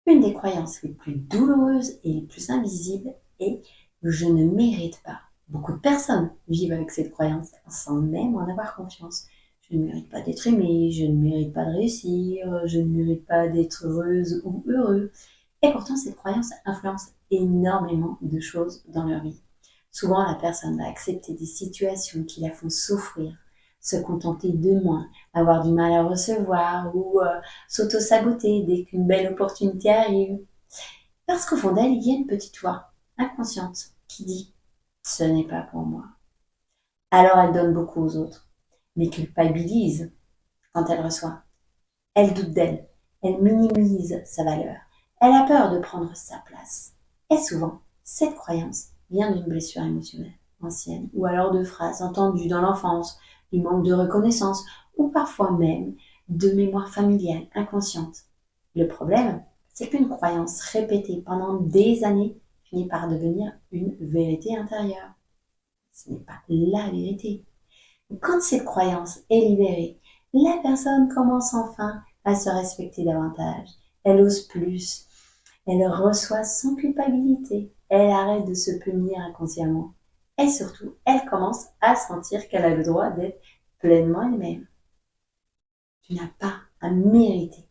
Une des croyances les plus douloureuses et les plus invisibles est «je ne mérite pas». Beaucoup de personnes vivent avec cette croyance sans même en avoir conscience. Je ne mérite pas d'être aimée, je ne mérite pas de réussir, je ne mérite pas d'être heureuse ou heureux. Et pourtant, cette croyance influence énormément de choses dans leur vie. Souvent, la personne va accepter des situations qui la font souffrir, se contenter de moins, avoir du mal à recevoir ou s'auto-saboter dès qu'une belle opportunité arrive. Parce qu'au fond d'elle, il y a une petite voix inconsciente qui dit «ce n'est pas pour moi». Alors elle donne beaucoup aux autres, mais culpabilise quand elle reçoit. Elle doute d'elle, elle minimise sa valeur, elle a peur de prendre sa place. Et souvent, cette croyance vient d'une blessure émotionnelle ancienne, ou alors de phrases entendues dans l'enfance, du manque de reconnaissance, ou parfois même de mémoire familiale inconsciente. Le problème, c'est qu'une croyance répétée pendant des années finit par devenir une vérité intérieure. Ce n'est pas la vérité. Quand cette croyance est libérée, la personne commence enfin à se respecter davantage. Elle ose plus. Elle reçoit sans culpabilité. Elle arrête de se punir inconsciemment. Et surtout, elle commence à sentir qu'elle a le droit d'être pleinement elle-même. Tu n'as pas à mériter